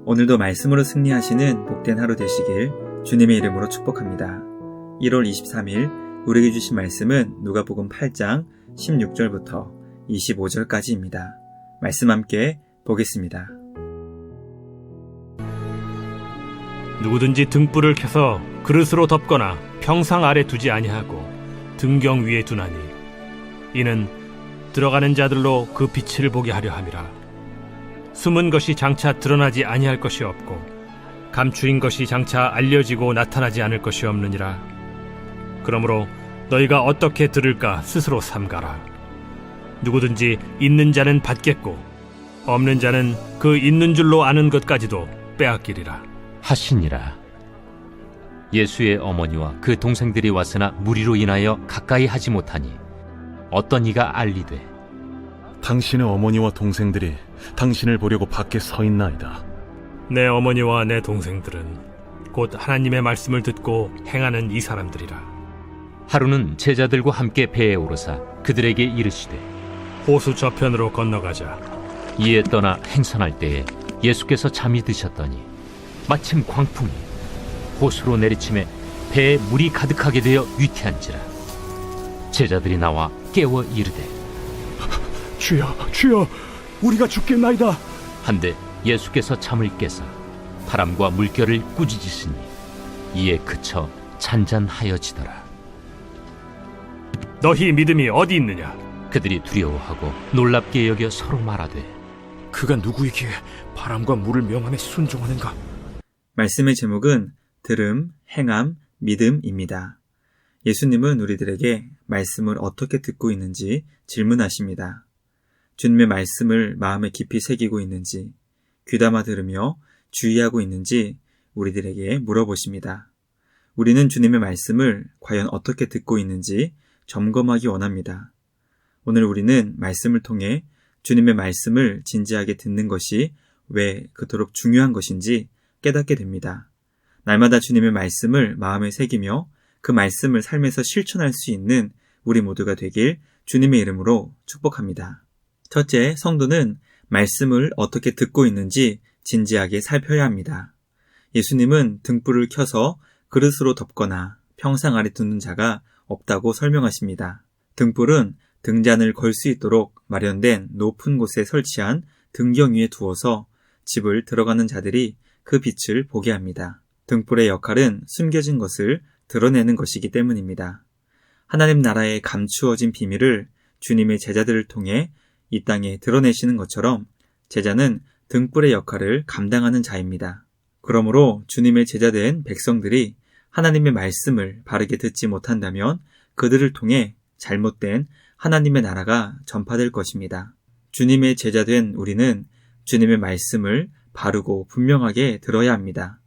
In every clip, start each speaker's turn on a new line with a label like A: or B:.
A: 오늘도 말씀으로 승리하시는 복된 하루 되시길 주님의 이름으로 축복합니다. 1월 23일 우리에게 주신 말씀은 누가복음 8장 16절부터 25절까지입니다. 말씀 함께 보겠습니다.
B: 누구든지 등불을 켜서 그릇으로 덮거나 평상 아래 두지 아니하고 등경 위에 두나니 이는 들어가는 자들로 그 빛을 보게 하려 함이라. 숨은 것이 장차 드러나지 아니할 것이 없고 감추인 것이 장차 알려지고 나타나지 않을 것이 없느니라. 그러므로 너희가 어떻게 들을까 스스로 삼가라. 누구든지 있는 자는 받겠고 없는 자는 그 있는 줄로 아는 것까지도 빼앗기리라
C: 하시니라. 예수의 어머니와 그 동생들이 왔으나 무리로 인하여 가까이 하지 못하니 어떤 이가 알리되
D: 당신의 어머니와 동생들이 당신을 보려고 밖에 서 있나이다.
B: 내 어머니와 내 동생들은 곧 하나님의 말씀을 듣고 행하는 이 사람들이라.
C: 하루는 제자들과 함께 배에 오르사 그들에게 이르시되
B: 호수 저편으로 건너가자.
C: 이에 떠나 행선할 때에 예수께서 잠이 드셨더니 마침 광풍이 호수로 내리침에 배에 물이 가득하게 되어 위태한지라. 제자들이 나와 깨워 이르되
E: 주여, 우리가 죽겠나이다.
C: 한데 예수께서 잠을 깨사 바람과 물결을 꾸짖으시니 이에 그쳐 잔잔하여지더라.
B: 너희 믿음이 어디 있느냐?
C: 그들이 두려워하고 놀랍게 여겨 서로 말하되
E: 그가 누구이기에 바람과 물을 명함에 순종하는가?
A: 말씀의 제목은 들음, 행함, 믿음입니다. 예수님은 우리들에게 말씀을 어떻게 듣고 있는지 질문하십니다. 주님의 말씀을 마음에 깊이 새기고 있는지, 귀담아 들으며 주의하고 있는지 우리들에게 물어보십니다. 우리는 주님의 말씀을 과연 어떻게 듣고 있는지 점검하기 원합니다. 오늘 우리는 말씀을 통해 주님의 말씀을 진지하게 듣는 것이 왜 그토록 중요한 것인지 깨닫게 됩니다. 날마다 주님의 말씀을 마음에 새기며 그 말씀을 삶에서 실천할 수 있는 우리 모두가 되길 주님의 이름으로 축복합니다. 첫째, 성도는 말씀을 어떻게 듣고 있는지 진지하게 살펴야 합니다. 예수님은 등불을 켜서 그릇으로 덮거나 평상 아래 두는 자가 없다고 설명하십니다. 등불은 등잔을 걸 수 있도록 마련된 높은 곳에 설치한 등경 위에 두어서 집을 들어가는 자들이 그 빛을 보게 합니다. 등불의 역할은 숨겨진 것을 드러내는 것이기 때문입니다. 하나님 나라의 감추어진 비밀을 주님의 제자들을 통해 이 땅에 드러내시는 것처럼 제자는 등불의 역할을 감당하는 자입니다. 그러므로 주님의 제자된 백성들이 하나님의 말씀을 바르게 듣지 못한다면 그들을 통해 잘못된 하나님의 나라가 전파될 것입니다. 주님의 제자된 우리는 주님의 말씀을 바르고 분명하게 들어야 합니다.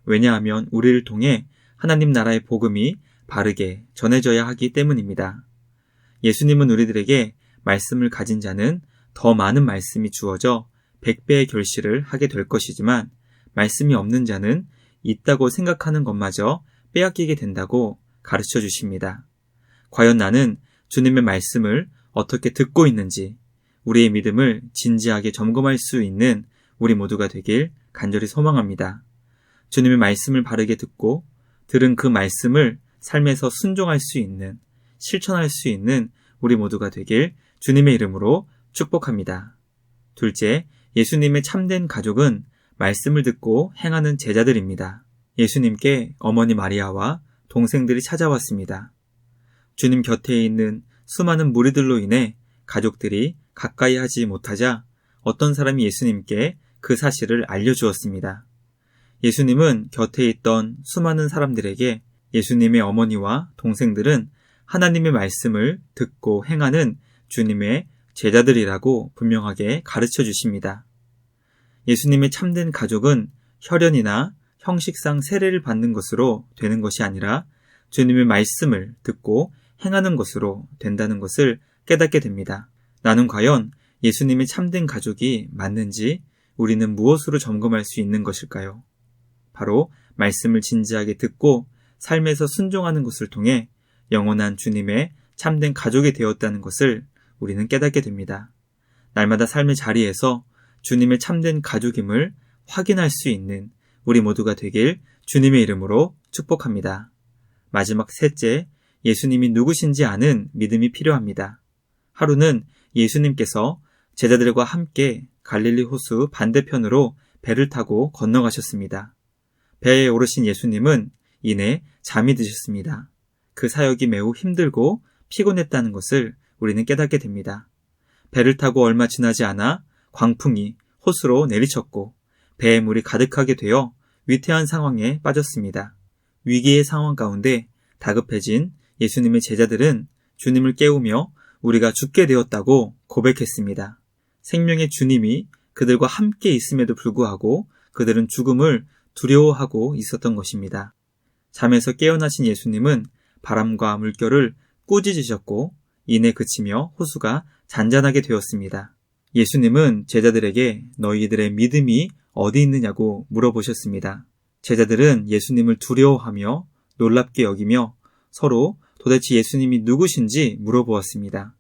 A: 왜냐하면 우리를 통해 하나님 나라의 복음이 바르게 전해져야 하기 때문입니다. 예수님은 우리들에게 말씀을 가진 자는 더 많은 말씀이 주어져 100배의 결실을 하게 될 것이지만 말씀이 없는 자는 있다고 생각하는 것마저 빼앗기게 된다고 가르쳐 주십니다. 과연 나는 주님의 말씀을 어떻게 듣고 있는지 우리의 믿음을 진지하게 점검할 수 있는 우리 모두가 되길 간절히 소망합니다. 주님의 말씀을 바르게 듣고 들은 그 말씀을 삶에서 순종할 수 있는, 실천할 수 있는 우리 모두가 되길 주님의 이름으로 축복합니다. 둘째, 예수님의 참된 가족은 말씀을 듣고 행하는 제자들입니다. 예수님께 어머니 마리아와 동생들이 찾아왔습니다. 주님 곁에 있는 수많은 무리들로 인해 가족들이 가까이 하지 못하자 어떤 사람이 예수님께 그 사실을 알려주었습니다. 예수님은 곁에 있던 수많은 사람들에게 예수님의 어머니와 동생들은 하나님의 말씀을 듣고 행하는 주님의 제자들이라고 분명하게 가르쳐 주십니다. 예수님의 참된 가족은 혈연이나 형식상 세례를 받는 것으로 되는 것이 아니라 주님의 말씀을 듣고 행하는 것으로 된다는 것을 깨닫게 됩니다. 나는 과연 예수님의 참된 가족이 맞는지 우리는 무엇으로 점검할 수 있는 것일까요? 바로 말씀을 진지하게 듣고 삶에서 순종하는 것을 통해 영원한 주님의 참된 가족이 되었다는 것을 우리는 깨닫게 됩니다. 날마다 삶의 자리에서 주님의 참된 가족임을 확인할 수 있는 우리 모두가 되길 주님의 이름으로 축복합니다. 마지막 셋째, 예수님이 누구신지 아는 믿음이 필요합니다. 하루는 예수님께서 제자들과 함께 갈릴리 호수 반대편으로 배를 타고 건너가셨습니다. 배에 오르신 예수님은 이내 잠이 드셨습니다. 그 사역이 매우 힘들고 피곤했다는 것을 우리는 깨닫게 됩니다. 배를 타고 얼마 지나지 않아 광풍이 호수로 내리쳤고 배에 물이 가득하게 되어 위태한 상황에 빠졌습니다. 위기의 상황 가운데 다급해진 예수님의 제자들은 주님을 깨우며 우리가 죽게 되었다고 고백했습니다. 생명의 주님이 그들과 함께 있음에도 불구하고 그들은 죽음을 두려워하고 있었던 것입니다. 잠에서 깨어나신 예수님은 바람과 물결을 꾸짖으셨고 이내 그치며 호수가 잔잔하게 되었습니다. 예수님은 제자들에게 너희들의 믿음이 어디 있느냐고 물어보셨습니다. 제자들은 예수님을 두려워하며 놀랍게 여기며 서로 도대체 예수님이 누구신지 물어보았습니다.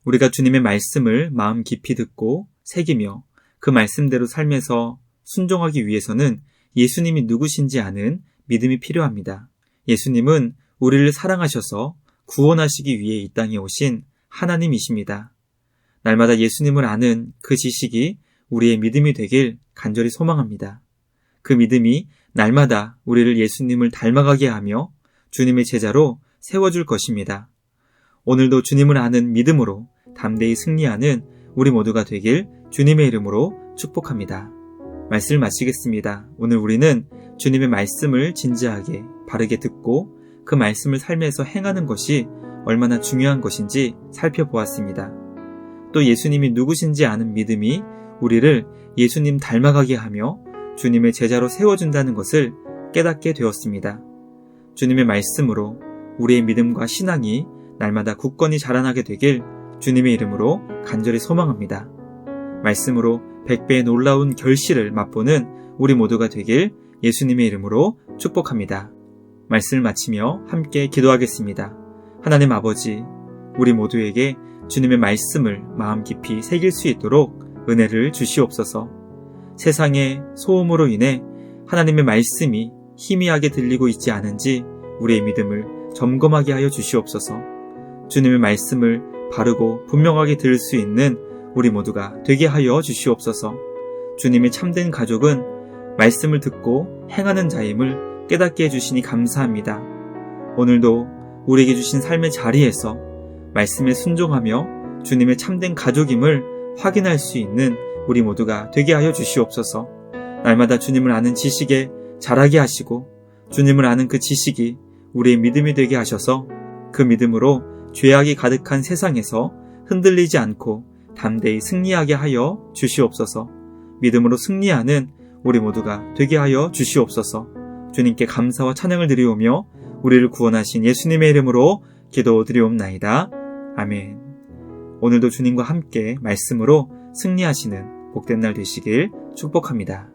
A: 우리가 주님의 말씀을 마음 깊이 듣고 새기며 그 말씀대로 삶에서 순종하기 위해서는 예수님이 누구신지 아는 믿음이 필요합니다. 예수님은 우리를 사랑하셔서 구원하시기 위해 이 땅에 오신 하나님이십니다. 날마다 예수님을 아는 그 지식이 우리의 믿음이 되길 간절히 소망합니다. 그 믿음이 날마다 우리를 예수님을 닮아가게 하며 주님의 제자로 세워줄 것입니다. 오늘도 주님을 아는 믿음으로 담대히 승리하는 우리 모두가 되길 주님의 이름으로 축복합니다. 말씀을 마치겠습니다. 오늘 우리는 주님의 말씀을 진지하게 바르게 듣고 그 말씀을 삶에서 행하는 것이 얼마나 중요한 것인지 살펴보았습니다. 또 예수님이 누구신지 아는 믿음이 우리를 예수님 닮아가게 하며 주님의 제자로 세워준다는 것을 깨닫게 되었습니다. 주님의 말씀으로 우리의 믿음과 신앙이 날마다 굳건히 자라나게 되길 주님의 이름으로 간절히 소망합니다. 말씀으로 100배의 놀라운 결실을 맛보는 우리 모두가 되길 예수님의 이름으로 축복합니다. 말씀을 마치며 함께 기도하겠습니다. 하나님 아버지, 우리 모두에게 주님의 말씀을 마음 깊이 새길 수 있도록 은혜를 주시옵소서. 세상의 소음으로 인해 하나님의 말씀이 희미하게 들리고 있지 않은지 우리의 믿음을 점검하게 하여 주시옵소서. 주님의 말씀을 바르고 분명하게 들을 수 있는 우리 모두가 되게 하여 주시옵소서. 주님의 참된 가족은 말씀을 듣고 행하는 자임을 깨닫게 해주시니 감사합니다. 오늘도 우리에게 주신 삶의 자리에서 말씀에 순종하며 주님의 참된 가족임을 확인할 수 있는 우리 모두가 되게 하여 주시옵소서. 날마다 주님을 아는 지식에 자라게 하시고 주님을 아는 그 지식이 우리의 믿음이 되게 하셔서 그 믿음으로 죄악이 가득한 세상에서 흔들리지 않고 담대히 승리하게 하여 주시옵소서. 믿음으로 승리하는 우리 모두가 되게 하여 주시옵소서. 주님께 감사와 찬양을 드리오며 우리를 구원하신 예수님의 이름으로 기도드리옵나이다. 아멘. 오늘도 주님과 함께 말씀으로 승리하시는 복된 날 되시길 축복합니다.